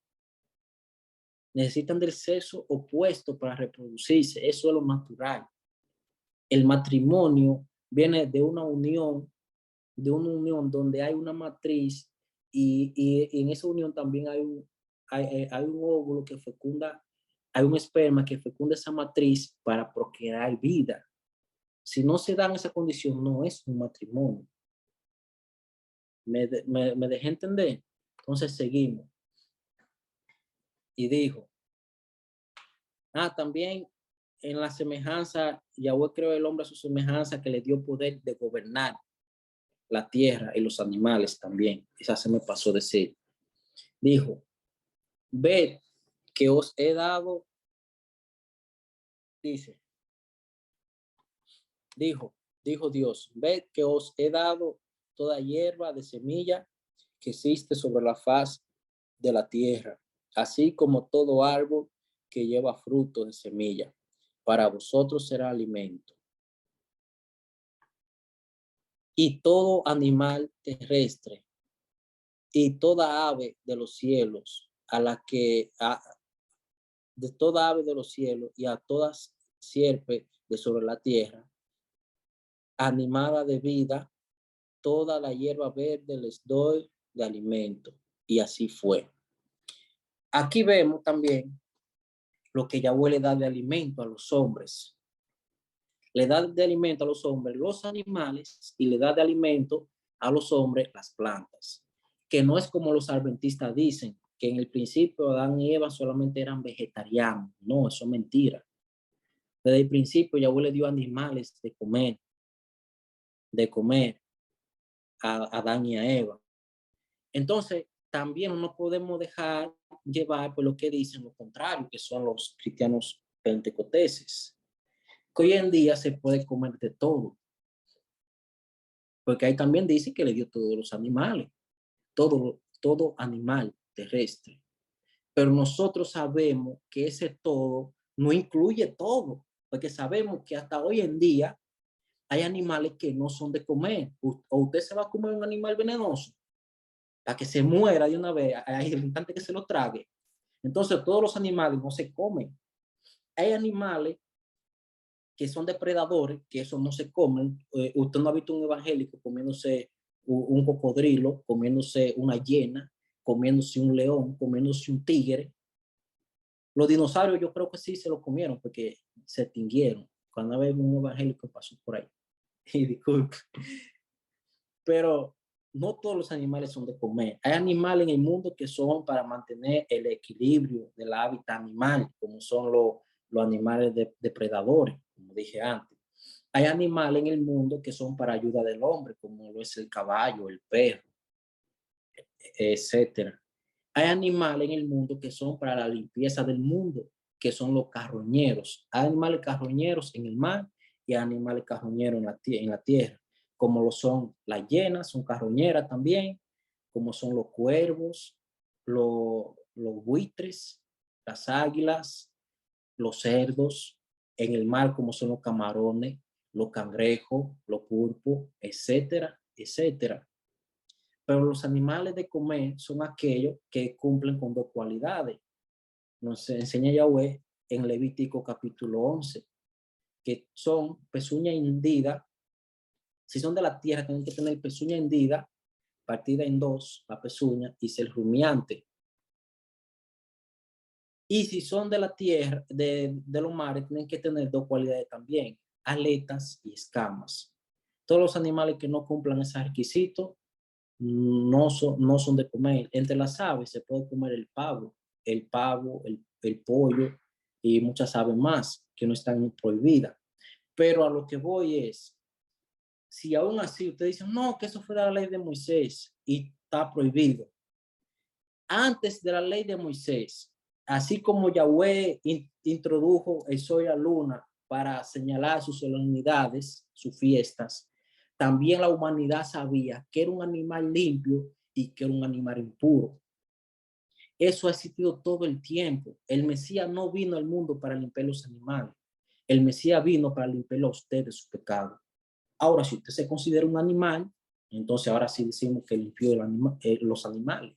S1: Necesitan del sexo opuesto para reproducirse. Eso es lo natural. El matrimonio viene de una unión donde hay una matriz y en esa unión también hay un óvulo que fecunda, hay un esperma que fecunda esa matriz para procrear vida. Si no se da en esa condición, no es un matrimonio. Me dejé entender. Entonces seguimos. Y dijo, también en la semejanza, Yahweh creó el hombre a su semejanza, que le dio poder de gobernar la tierra y los animales también. Esa se me pasó decir. Dijo, ved que os he dado, dice, dijo Dios, ved que os he dado toda hierba de semilla que existe sobre la faz de la tierra, así como todo árbol que lleva fruto de semilla. Para vosotros será alimento. Y todo animal terrestre y toda ave de los cielos, de toda ave de los cielos y a todas sierpes de sobre la tierra, animada de vida, toda la hierba verde les doy de alimento. Y así fue. Aquí vemos también lo que Yahweh le da de alimento a los hombres. Le da de alimento a los hombres los animales y le da de alimento a los hombres las plantas. Que no es como los adventistas dicen, que en el principio Adán y Eva solamente eran vegetarianos. No, eso es mentira. Desde el principio Yahweh le dio animales de comer a Adán y a Eva. Entonces, también no podemos dejar llevar por lo que dicen lo contrario, que son los cristianos pentecosteses, que hoy en día se puede comer de todo, porque ahí también dice que le dio todos los animales, todo animal terrestre. Pero nosotros sabemos que ese todo no incluye todo, porque sabemos que hasta hoy en día hay animales que no son de comer. O usted se va a comer un animal venenoso para que se muera de una vez, hay el instante que se lo trague. Entonces todos los animales no se comen. Hay animales que son depredadores, que eso no se comen. Usted no ha visto un evangélico comiéndose un cocodrilo, comiéndose una hiena, comiéndose un león, comiéndose un tigre. Los dinosaurios yo creo que sí se lo comieron porque se extinguieron. Cuando había un evangélico pasó por ahí. Y disculpe. Pero no todos los animales son de comer. Hay animales en el mundo que son para mantener el equilibrio del hábitat animal, como son los animales depredadores, como dije antes. Hay animales en el mundo que son para ayuda del hombre, como lo es el caballo, el perro, etcétera. Hay animales en el mundo que son para la limpieza del mundo, que son los carroñeros. Hay animales carroñeros en el mar y hay animales carroñeros en la tierra, como lo son las hienas, son carroñeras también, como son los cuervos, los buitres, las águilas, los cerdos, en el mar como son los camarones, los cangrejos, los pulpos, etcétera, etcétera. Pero los animales de comer son aquellos que cumplen con dos cualidades. Nos enseña Yahweh en Levítico capítulo 11, que son pezuña hendida. Si son de la tierra, tienen que tener pezuña hendida, partida en dos, la pezuña, y ser rumiante. Y si son de la tierra, de los mares, tienen que tener dos cualidades también, aletas y escamas. Todos los animales que no cumplan esos requisitos no son de comer. Entre las aves se puede comer el pollo y muchas aves más que no están prohibidas. Pero a lo que voy es, si aún así ustedes dicen, no, que eso fue de la ley de Moisés y está prohibido. Antes de la ley de Moisés, así como Yahweh introdujo el sol y la luna para señalar sus solemnidades, sus fiestas, también la humanidad sabía que era un animal limpio y que era un animal impuro. Eso ha existido todo el tiempo. El Mesías no vino al mundo para limpiar los animales. El Mesías vino para limpiar a usted de su pecado. Ahora, si usted se considera un animal, entonces ahora sí decimos que limpió los animales.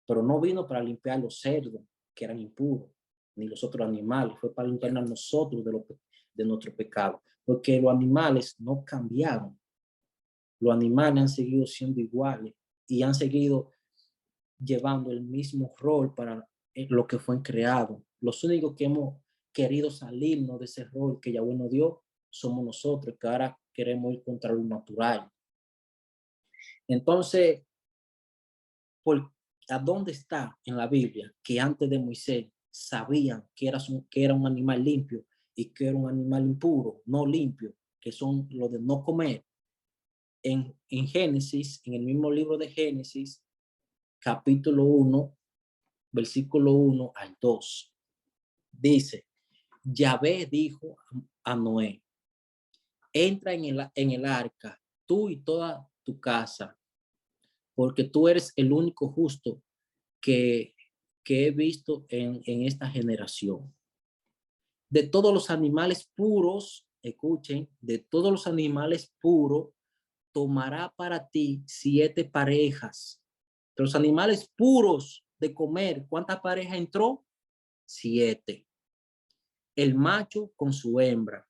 S1: Pero no vino para limpiar los cerdos, que eran impuros, ni los otros animales. Fue para limpiarnos a nosotros de nuestro pecado. Porque los animales no cambiaron. Los animales han seguido siendo iguales y han seguido llevando el mismo rol para lo que fue creado. Los únicos que hemos querido salirnos de ese rol que Yahweh nos dio somos nosotros, que ahora queremos ir contra lo natural. Entonces, ¿a dónde está en la Biblia que antes de Moisés sabían que era un animal limpio y que era un animal impuro, no limpio, que son los de no comer? En Génesis, en el mismo libro de Génesis, capítulo 1, versículo 1 al 2, dice, Yahvé dijo a Noé, entra en el arca, tú y toda tu casa, porque tú eres el único justo que, que he visto en esta generación. De todos los animales puros, escuchen, de todos los animales puros, tomará para ti 7 parejas. De los animales puros de comer, ¿cuántas parejas entró? 7. El macho con su hembra.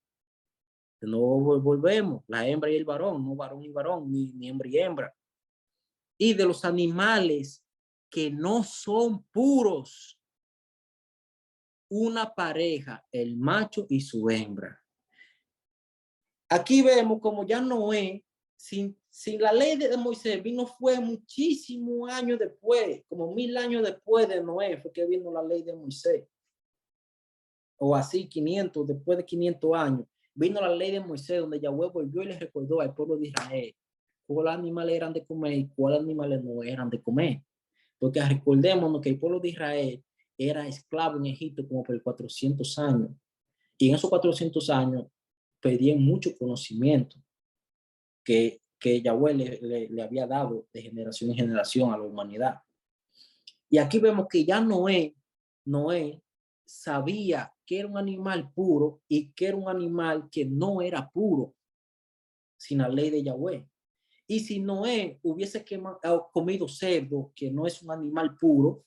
S1: No volvemos, la hembra y el varón, no varón y varón, ni hembra y hembra. Y de los animales que no son puros, una pareja, el macho y su hembra. Aquí vemos como ya Noé, sin la ley de Moisés, vino fue muchísimos años después, como 1000 años después de Noé, fue que vino la ley de Moisés. O así, 500, después de 500 años, vino la ley de Moisés, donde Yahweh volvió y les recordó al pueblo de Israel cuáles animales eran de comer y cuáles animales no eran de comer. Porque recordémonos que el pueblo de Israel era esclavo en Egipto como por 400 años. Y en esos 400 años pedían mucho conocimiento que Yahweh le había dado de generación en generación a la humanidad. Y aquí vemos que ya Noé sabía que era un animal puro y que era un animal que no era puro sin la ley de Yahweh. Y si Noé hubiese comido cerdo, que no es un animal puro,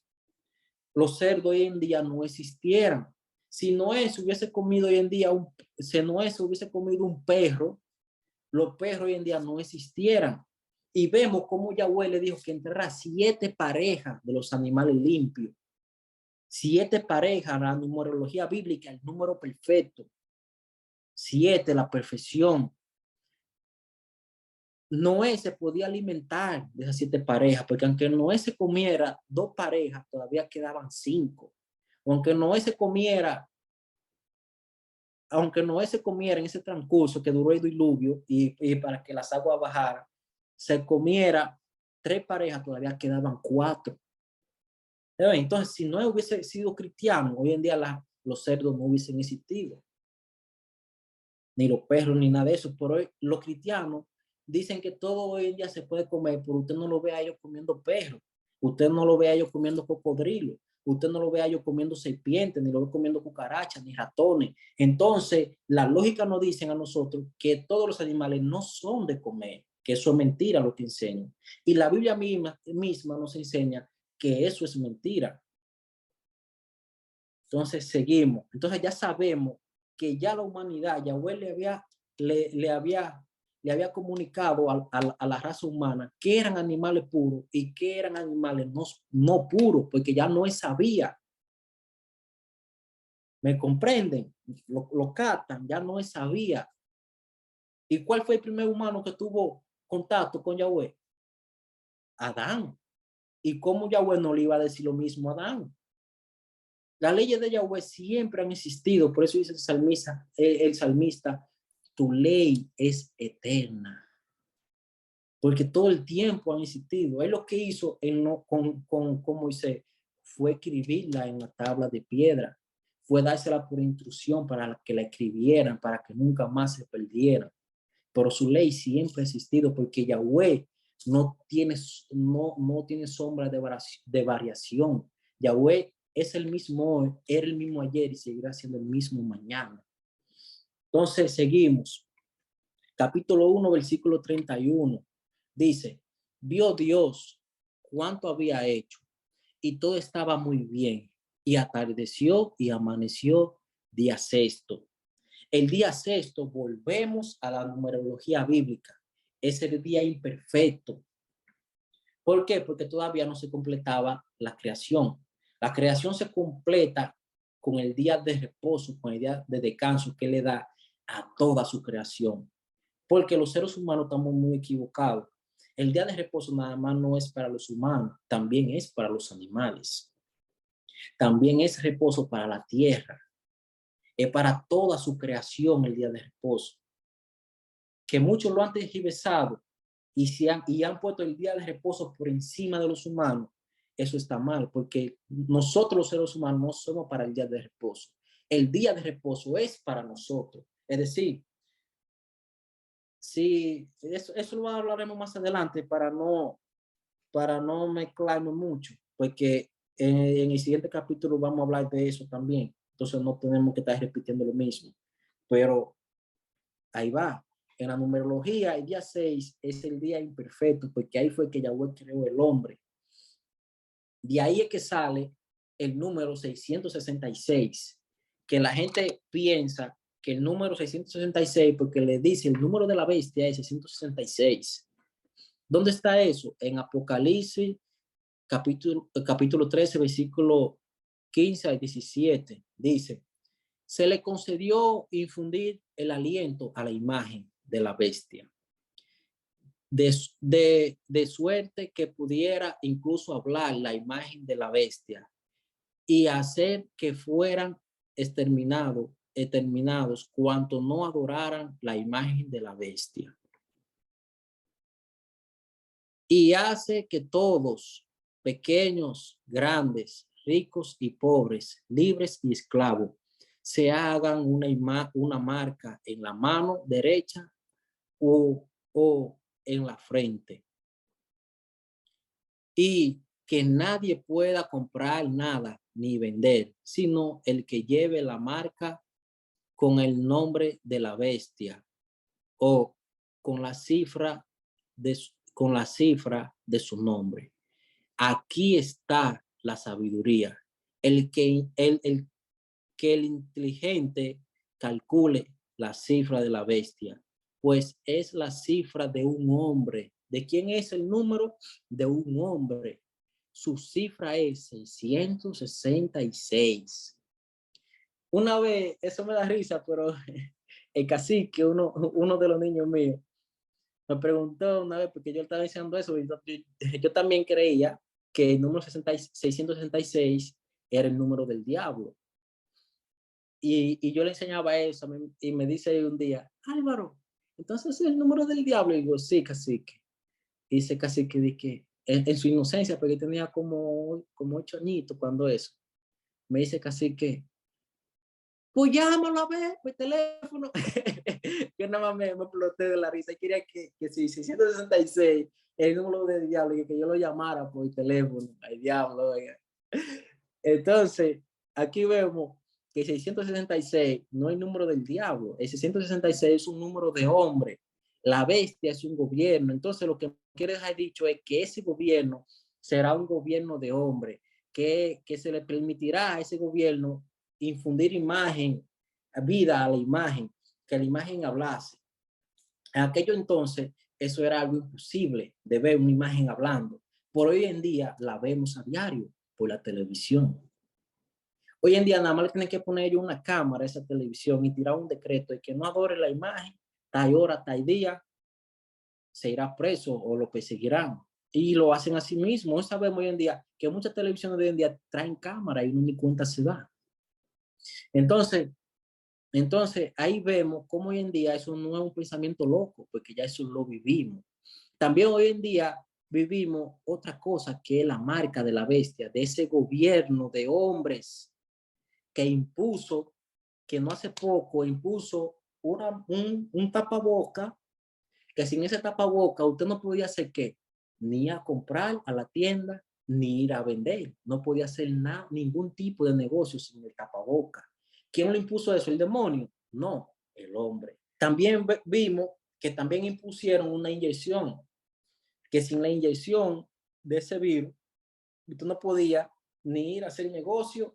S1: los cerdos hoy en día no existieran. Si Noé se hubiese comido hoy en día, si Noé se hubiese comido un perro, los perros hoy en día no existieran. Y vemos cómo Yahweh le dijo que entrará 7 parejas de los animales limpios. 7 parejas, la numerología bíblica, el número perfecto. 7, la perfección. Noé se podía alimentar de esas 7 parejas, porque aunque Noé se comiera 2 parejas, todavía quedaban 5. Aunque Noé se comiera, en ese transcurso que duró el diluvio y para que las aguas bajaran, se comiera 3 parejas, todavía quedaban 4. Entonces, si no hubiese sido cristiano, hoy en día los cerdos no hubiesen existido, ni los perros, ni nada de eso. Por hoy, los cristianos dicen que todo hoy en día se puede comer, pero usted no lo ve a ellos comiendo perros, usted no lo ve a ellos comiendo cocodrilo, usted no lo ve a ellos comiendo serpientes, ni lo ve comiendo cucarachas, ni ratones. Entonces, la lógica nos dice a nosotros que todos los animales no son de comer, que eso es mentira lo que enseñan. Y la Biblia misma nos enseña que eso es mentira. Entonces seguimos. Entonces ya sabemos que ya la humanidad, Yahweh le había comunicado a la raza humana que eran animales puros y que eran animales no puros, porque ya no sabía. ¿Me comprenden? Lo captan, ya no sabía. ¿Y cuál fue el primer humano que tuvo contacto con Yahweh? Adán. ¿Y cómo Yahweh no le iba a decir lo mismo a Adán? Las leyes de Yahweh siempre han existido, por eso dice el salmista, tu ley es eterna, porque todo el tiempo han existido. Él lo que hizo con Moisés fue escribirla en la tabla de piedra, fue dársela por instrucción para que la escribieran, para que nunca más se perdieran. Pero su ley siempre ha existido, porque Yahweh no tiene sombra de variación. Yahweh es el mismo hoy, era el mismo ayer y seguirá siendo el mismo mañana. Entonces seguimos. Capítulo 1, versículo 31. Dice, vio Dios cuánto había hecho y todo estaba muy bien. Y atardeció y amaneció día sexto. El día sexto, volvemos a la numerología bíblica. Es el día imperfecto. ¿Por qué? Porque todavía no se completaba la creación. La creación se completa con el día de reposo, con el día de descanso que le da a toda su creación. Porque los seres humanos estamos muy equivocados. El día de reposo nada más no es para los humanos, también es para los animales. También es reposo para la tierra. Es para toda su creación el día de reposo. Que muchos lo han tergiversado y han puesto el día de reposo por encima de los humanos. Eso está mal, porque nosotros los seres humanos no somos para el día de reposo. El día de reposo es para nosotros. Es decir, sí, eso lo hablaremos más adelante para no mezclarnos mucho, porque en el siguiente capítulo vamos a hablar de eso también. Entonces no tenemos que estar repitiendo lo mismo. Pero ahí va. En la numerología, el día 6 es el día imperfecto, porque ahí fue que Yahweh creó el hombre. De ahí es que sale el número 666, que la gente piensa que el número 666, porque le dice el número de la bestia es 666. ¿Dónde está eso? En Apocalipsis, capítulo 13, versículo 15 al 17. Dice, se le concedió infundir el aliento a la imagen de la bestia, de suerte que pudiera incluso hablar la imagen de la bestia y hacer que fueran exterminados cuanto no adoraran la imagen de la bestia. Y hace que todos, pequeños, grandes, ricos y pobres, libres y esclavos, se hagan una marca en la mano derecha o en la frente. Y que nadie pueda comprar nada ni vender, sino el que lleve la marca con el nombre de la bestia o con la cifra de su nombre. Aquí está la sabiduría. El que el inteligente calcule la cifra de la bestia, pues es la cifra de un hombre. ¿De quién es el número? De un hombre. Su cifra es 666. Una vez, eso me da risa, pero el cacique, uno de los niños míos, me preguntó una vez, porque yo estaba diciendo eso, y yo también creía que el número 666 era el número del diablo. Y yo le enseñaba eso y me dice un día, Álvaro, entonces es el número del diablo. Y digo, sí, cacique. Y dice cacique de que en su inocencia, porque tenía como 8 añitos cuando eso, me dice cacique, pues llámalo a ver por teléfono. Yo nada más me exploté de la risa y quería que si 666 el número del diablo y que yo lo llamara por teléfono, al diablo. Oiga. Entonces, aquí vemos que 666 no es el número del diablo, el 666 es un número de hombre, la bestia es un gobierno. Entonces, lo que quiere dejar dicho es que ese gobierno será un gobierno de hombre, que se le permitirá a ese gobierno infundir imagen, vida a la imagen, que la imagen hablase. En aquello entonces, eso era algo imposible de ver una imagen hablando. Por hoy en día la vemos a diario por la televisión. Hoy en día nada más le tienen que poner una cámara a esa televisión y tirar un decreto de que no adore la imagen, tal hora, tal día, se irá preso o lo perseguirán. Y lo hacen así mismo. Hoy sabemos hoy en día que muchas televisiones de hoy en día traen cámara y uno ni cuenta se da. Entonces ahí vemos cómo hoy en día eso no es un pensamiento loco, porque ya eso lo vivimos. También hoy en día vivimos otra cosa que es la marca de la bestia, de ese gobierno de hombres que impuso, que no hace poco impuso un tapaboca, que sin ese tapaboca usted no podía hacer qué, ni a comprar a la tienda, ni ir a vender. No podía hacer nada, ningún tipo de negocio sin el tapaboca. ¿Quién le impuso eso? ¿El demonio? No, el hombre. También vimos que también impusieron una inyección, que sin la inyección de ese virus, usted no podía ni ir a hacer negocio,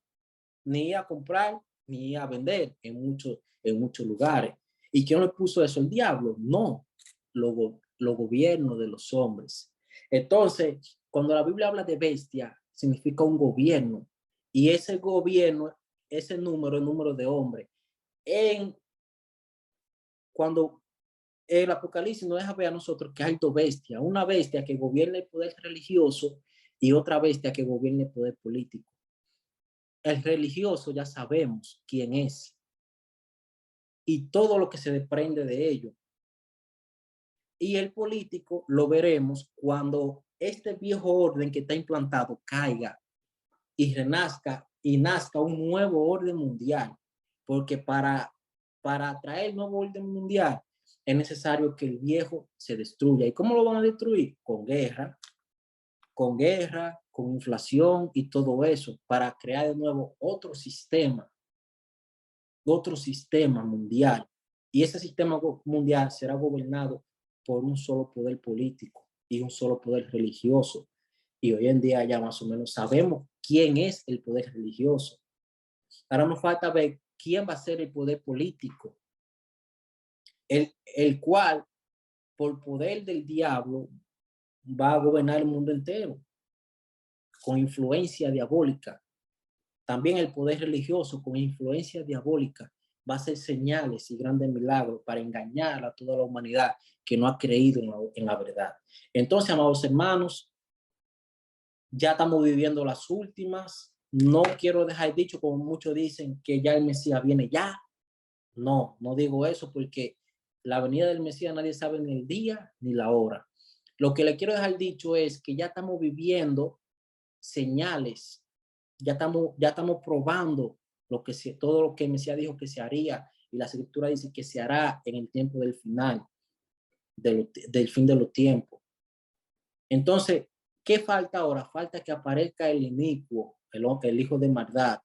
S1: ni ir a comprar, ni ir a vender en muchos lugares. ¿Y quién le puso eso? ¿El diablo? No, los gobiernos de los hombres. Entonces, cuando la Biblia habla de bestia, significa un gobierno. Y ese gobierno, ese número, el número de hombres. Cuando el Apocalipsis nos deja ver a nosotros que hay dos bestias, una bestia que gobierna el poder religioso y otra bestia que gobierna el poder político. El religioso ya sabemos quién es y todo lo que se desprende de ello. Y el político lo veremos cuando este viejo orden que está implantado caiga y renazca y nazca un nuevo orden mundial. Porque para traer el nuevo orden mundial es necesario que el viejo se destruya. ¿Y cómo lo van a destruir? Con guerra, con inflación y todo eso, para crear de nuevo otro sistema mundial. Y ese sistema mundial será gobernado por un solo poder político y un solo poder religioso. Y hoy en día ya más o menos sabemos quién es el poder religioso. Ahora nos falta ver quién va a ser el poder político, el cual, por poder del diablo, va a gobernar el mundo entero, con influencia diabólica. También el poder religioso, con influencia diabólica, va a hacer señales y grandes milagros para engañar a toda la humanidad que no ha creído en la verdad. Entonces, amados hermanos, ya estamos viviendo las últimas. No quiero dejar dicho, como muchos dicen, que ya el Mesías viene ya. No, no digo eso porque la venida del Mesías nadie sabe ni el día ni la hora. Lo que le quiero dejar dicho es que ya estamos viviendo señales, ya estamos probando todo lo que el Mesías dijo que se haría, y la Escritura dice que se hará en el tiempo del final, del fin de los tiempos. Entonces, ¿qué falta ahora? Falta que aparezca el inicuo, el hijo de maldad.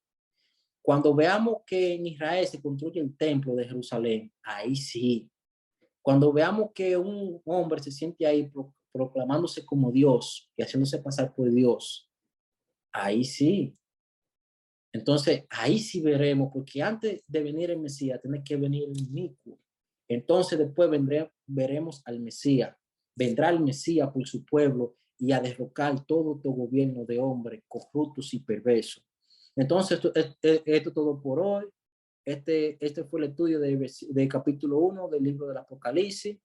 S1: Cuando veamos que en Israel se construye el templo de Jerusalén, ahí sí. Cuando veamos que un hombre se siente ahí proclamándose como Dios y haciéndose pasar por Dios, ahí sí. Entonces, ahí sí veremos, porque antes de venir el Mesías, tiene que venir el inicuo. Entonces, después veremos al Mesías. Vendrá el Mesías por su pueblo y a derrocar todo gobierno de hombres corruptos y perversos. Entonces, esto es todo por hoy. Este fue el estudio del capítulo 1 del libro del Apocalipsis.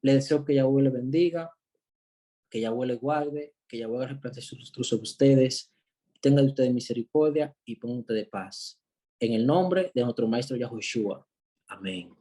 S1: Les deseo que Yahweh les bendiga, que Yahweh les guarde, que Yahweh replante su rostro sobre ustedes, tenga de ustedes misericordia y ponga ustedes paz. En el nombre de nuestro Maestro Yahushua. Amén.